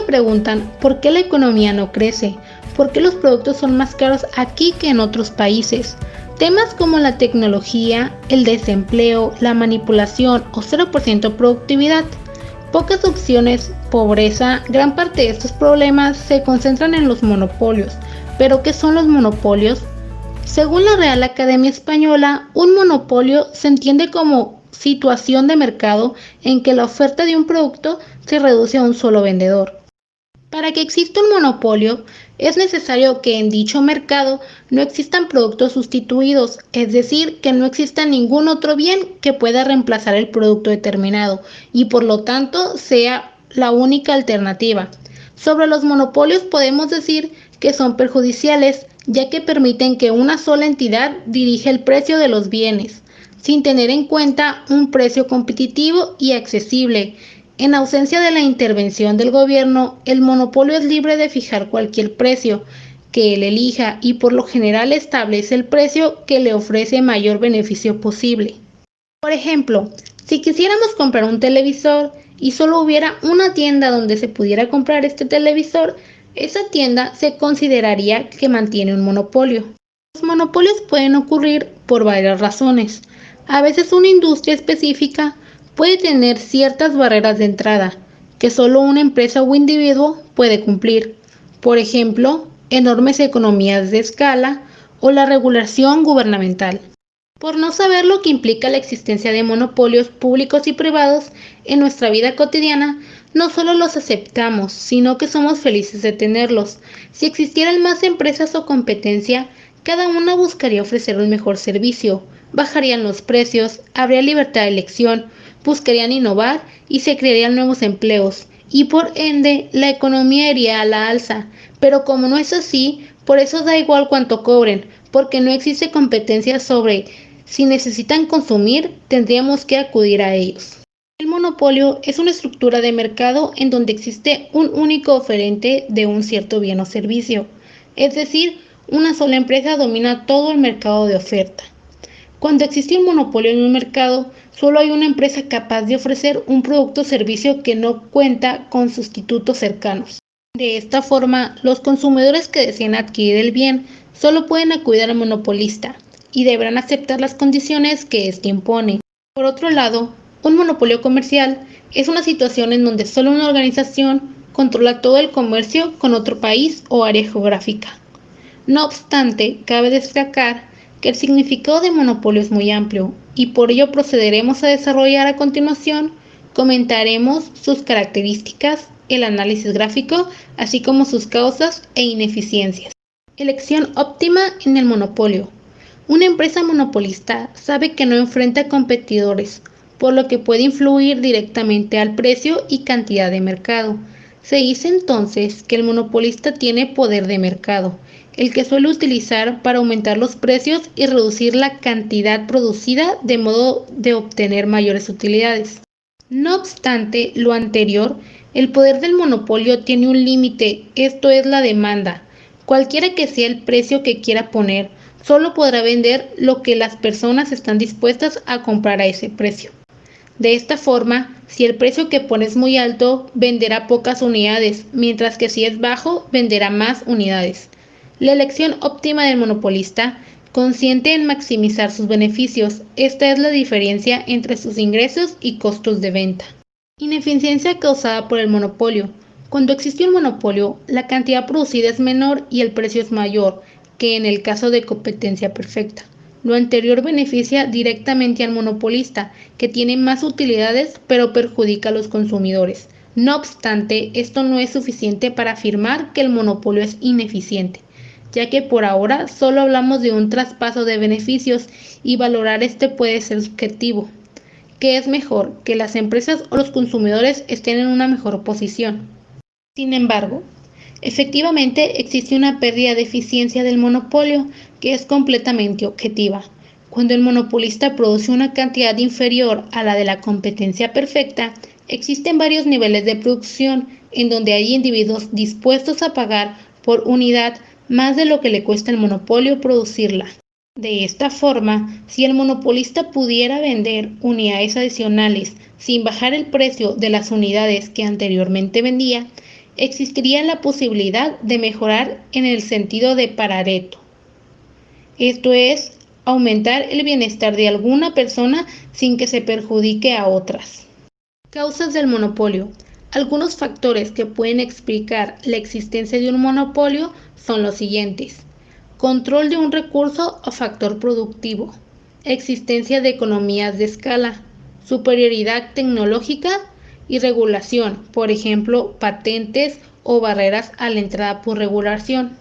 preguntan por qué la economía no crece, por qué los productos son más caros aquí que en otros países. Temas como la tecnología, el desempleo, la manipulación o 0% productividad, pocas opciones, pobreza, gran parte de estos problemas se concentran en los monopolios. ¿Pero qué son los monopolios? Según la Real Academia Española, un monopolio se entiende como situación de mercado en que la oferta de un producto se reduce a un solo vendedor. Para que exista un monopolio, es necesario que en dicho mercado no existan productos sustituidos, es decir, que no exista ningún otro bien que pueda reemplazar el producto determinado y por lo tanto sea la única alternativa. Sobre los monopolios podemos decir que son perjudiciales, ya que permiten que una sola entidad dirija el precio de los bienes, sin tener en cuenta un precio competitivo y accesible. En ausencia de la intervención del gobierno, el monopolio es libre de fijar cualquier precio que él elija y por lo general establece el precio que le ofrece mayor beneficio posible. Por ejemplo, si quisiéramos comprar un televisor y solo hubiera una tienda donde se pudiera comprar este televisor, esa tienda se consideraría que mantiene un monopolio. Los monopolios pueden ocurrir por varias razones. A veces una industria específica puede tener ciertas barreras de entrada que solo una empresa o individuo puede cumplir. Por ejemplo, enormes economías de escala o la regulación gubernamental. Por no saber lo que implica la existencia de monopolios públicos y privados en nuestra vida cotidiana, no solo los aceptamos, sino que somos felices de tenerlos. Si existieran más empresas o competencia, cada una buscaría ofrecer un mejor servicio, bajarían los precios, habría libertad de elección, buscarían innovar y se crearían nuevos empleos, y por ende la economía iría a la alza. Pero como no es así, por eso da igual cuánto cobren, porque no existe competencia sobre si necesitan consumir, tendríamos que acudir a ellos. El monopolio es una estructura de mercado en donde existe un único oferente de un cierto bien o servicio, es decir, una sola empresa domina todo el mercado de oferta. Cuando existe un monopolio en un mercado, solo hay una empresa capaz de ofrecer un producto o servicio que no cuenta con sustitutos cercanos. De esta forma, los consumidores que deseen adquirir el bien solo pueden acudir al monopolista y deberán aceptar las condiciones que éste impone. Por otro lado, un monopolio comercial es una situación en donde solo una organización controla todo el comercio con otro país o área geográfica. No obstante, cabe destacar que el significado de monopolio es muy amplio y por ello procederemos a desarrollar a continuación, comentaremos sus características, el análisis gráfico, así como sus causas e ineficiencias. Elección óptima en el monopolio. Una empresa monopolista sabe que no enfrenta competidores, por lo que puede influir directamente al precio y cantidad de mercado. Se dice entonces que el monopolista tiene poder de mercado, el que suele utilizar para aumentar los precios y reducir la cantidad producida de modo de obtener mayores utilidades. No obstante lo anterior, el poder del monopolio tiene un límite, esto es la demanda. Cualquiera que sea el precio que quiera poner, solo podrá vender lo que las personas están dispuestas a comprar a ese precio. De esta forma, si el precio que pone es muy alto, venderá pocas unidades, mientras que si es bajo, venderá más unidades. La elección óptima del monopolista consiste en maximizar sus beneficios. Esta es la diferencia entre sus ingresos y costos de venta. Ineficiencia causada por el monopolio. Cuando existe un monopolio, la cantidad producida es menor y el precio es mayor que en el caso de competencia perfecta. Lo anterior beneficia directamente al monopolista, que tiene más utilidades pero perjudica a los consumidores. No obstante, esto no es suficiente para afirmar que el monopolio es ineficiente, ya que por ahora solo hablamos de un traspaso de beneficios y valorar este puede ser subjetivo. ¿Qué es mejor? ¿Que las empresas o los consumidores estén en una mejor posición? Sin embargo, efectivamente existe una pérdida de eficiencia del monopolio que es completamente objetiva. Cuando el monopolista produce una cantidad inferior a la de la competencia perfecta, existen varios niveles de producción en donde hay individuos dispuestos a pagar por unidad más de lo que le cuesta el monopolio producirla. De esta forma, si el monopolista pudiera vender unidades adicionales sin bajar el precio de las unidades que anteriormente vendía, existiría la posibilidad de mejorar en el sentido de Pareto. Esto es, aumentar el bienestar de alguna persona sin que se perjudique a otras. Causas del monopolio. Algunos factores que pueden explicar la existencia de un monopolio son los siguientes: control de un recurso o factor productivo, existencia de economías de escala, superioridad tecnológica y regulación, por ejemplo, patentes o barreras a la entrada por regulación.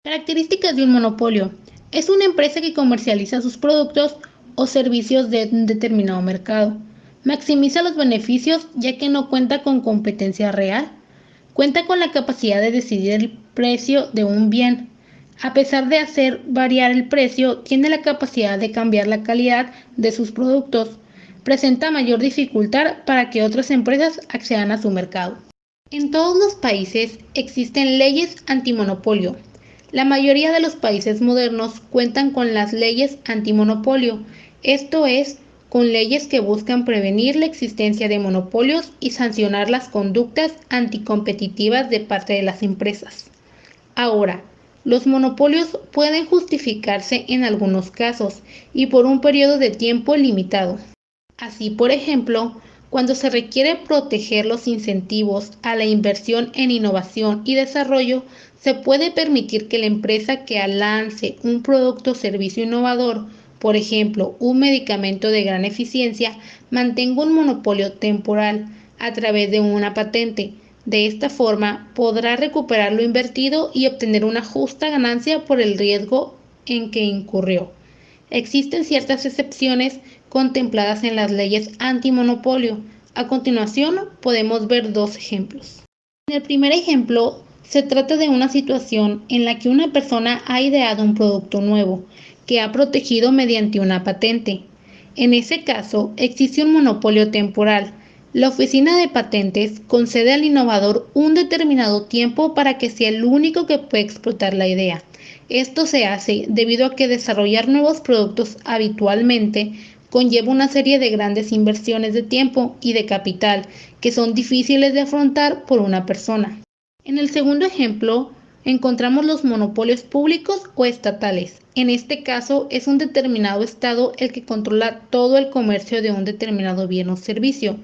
Características de un monopolio. Es una empresa que comercializa sus productos o servicios de un determinado mercado. Maximiza los beneficios ya que no cuenta con competencia real. Cuenta con la capacidad de decidir el precio de un bien. A pesar de hacer variar el precio, tiene la capacidad de cambiar la calidad de sus productos. Presenta mayor dificultad para que otras empresas accedan a su mercado. En todos los países existen leyes antimonopolio. La mayoría de los países modernos cuentan con las leyes antimonopolio, esto es, con leyes que buscan prevenir la existencia de monopolios y sancionar las conductas anticompetitivas de parte de las empresas. Ahora, los monopolios pueden justificarse en algunos casos y por un periodo de tiempo limitado. Así, por ejemplo, cuando se requiere proteger los incentivos a la inversión en innovación y desarrollo, se puede permitir que la empresa que lance un producto o servicio innovador, por ejemplo, un medicamento de gran eficiencia, mantenga un monopolio temporal a través de una patente. De esta forma, podrá recuperar lo invertido y obtener una justa ganancia por el riesgo en que incurrió. Existen ciertas excepciones contempladas en las leyes antimonopolio. A continuación, podemos ver dos ejemplos. En el primer ejemplo, se trata de una situación en la que una persona ha ideado un producto nuevo, que ha protegido mediante una patente. En ese caso, existe un monopolio temporal. La oficina de patentes concede al innovador un determinado tiempo para que sea el único que pueda explotar la idea. Esto se hace debido a que desarrollar nuevos productos habitualmente conlleva una serie de grandes inversiones de tiempo y de capital que son difíciles de afrontar por una persona. En el segundo ejemplo, encontramos los monopolios públicos o estatales. En este caso, es un determinado estado el que controla todo el comercio de un determinado bien o servicio.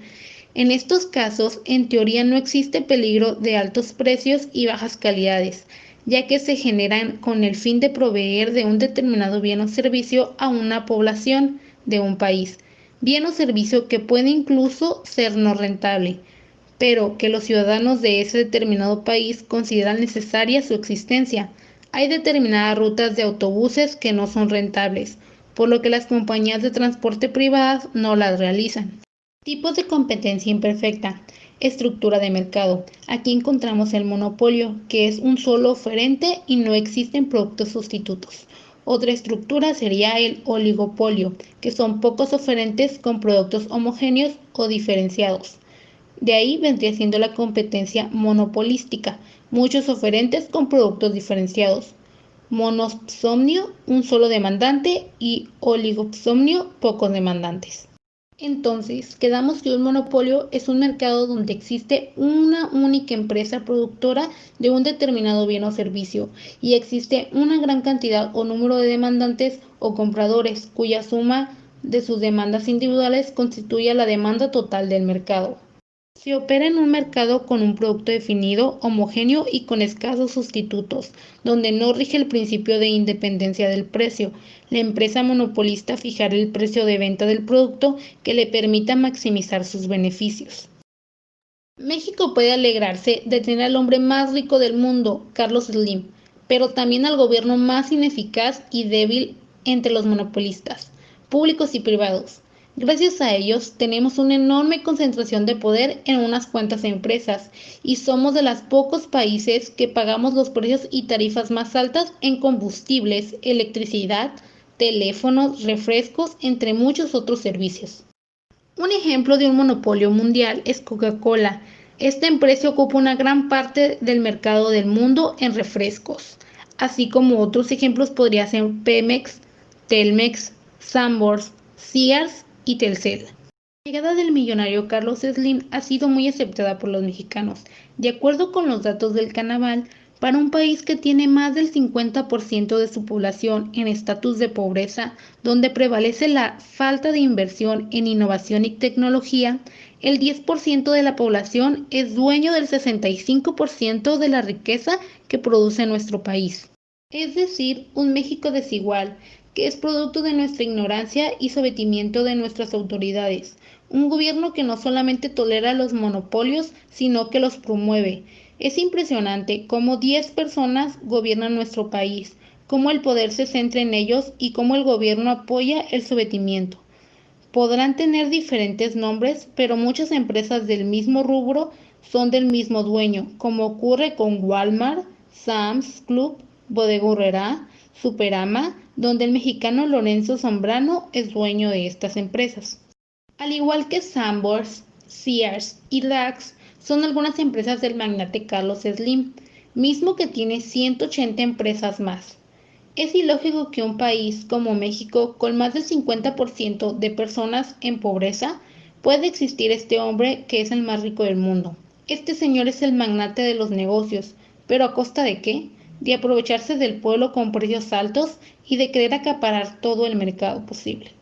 En estos casos, en teoría no existe peligro de altos precios y bajas calidades, ya que se generan con el fin de proveer de un determinado bien o servicio a una población de un país, bien o servicio que puede incluso ser no rentable, pero que los ciudadanos de ese determinado país consideran necesaria su existencia. Hay determinadas rutas de autobuses que no son rentables, por lo que las compañías de transporte privadas no las realizan. Tipos de competencia imperfecta. Estructura de mercado. Aquí encontramos el monopolio, que es un solo oferente y no existen productos sustitutos. Otra estructura sería el oligopolio, que son pocos oferentes con productos homogéneos o diferenciados. De ahí vendría siendo la competencia monopolística, muchos oferentes con productos diferenciados. Monopsonio, un solo demandante, y oligopsonio, pocos demandantes. Entonces, quedamos que un monopolio es un mercado donde existe una única empresa productora de un determinado bien o servicio y existe una gran cantidad o número de demandantes o compradores cuya suma de sus demandas individuales constituye la demanda total del mercado. Se opera en un mercado con un producto definido, homogéneo y con escasos sustitutos, donde no rige el principio de independencia del precio. La empresa monopolista fijará el precio de venta del producto que le permita maximizar sus beneficios. México puede alegrarse de tener al hombre más rico del mundo, Carlos Slim, pero también al gobierno más ineficaz y débil entre los monopolistas, públicos y privados. Gracias a ellos tenemos una enorme concentración de poder en unas cuantas empresas y somos de los pocos países que pagamos los precios y tarifas más altas en combustibles, electricidad, teléfonos, refrescos, entre muchos otros servicios. Un ejemplo de un monopolio mundial es Coca-Cola. Esta empresa ocupa una gran parte del mercado del mundo en refrescos, así como otros ejemplos podrían ser Pemex, Telmex, Sanborns, Sears y Telcel. La llegada del millonario Carlos Slim ha sido muy aceptada por los mexicanos. De acuerdo con los datos del Canaval, para un país que tiene más del 50% de su población en estatus de pobreza, donde prevalece la falta de inversión en innovación y tecnología, el 10% de la población es dueño del 65% de la riqueza que produce nuestro país. Es decir, un México desigual, que es producto de nuestra ignorancia y sometimiento de nuestras autoridades. Un gobierno que no solamente tolera los monopolios, sino que los promueve. Es impresionante cómo 10 personas gobiernan nuestro país, cómo el poder se centra en ellos y cómo el gobierno apoya el sometimiento. Podrán tener diferentes nombres, pero muchas empresas del mismo rubro son del mismo dueño, como ocurre con Walmart, Sam's Club, Bodega Aurrerá, Superama, donde el mexicano Lorenzo Zambrano es dueño de estas empresas. Al igual que Sanborns, Sears y Lux, son algunas empresas del magnate Carlos Slim, mismo que tiene 180 empresas más. Es ilógico que un país como México, con más del 50% de personas en pobreza, pueda existir este hombre que es el más rico del mundo. Este señor es el magnate de los negocios, pero ¿a costa de qué? De aprovecharse del pueblo con precios altos y de querer acaparar todo el mercado posible.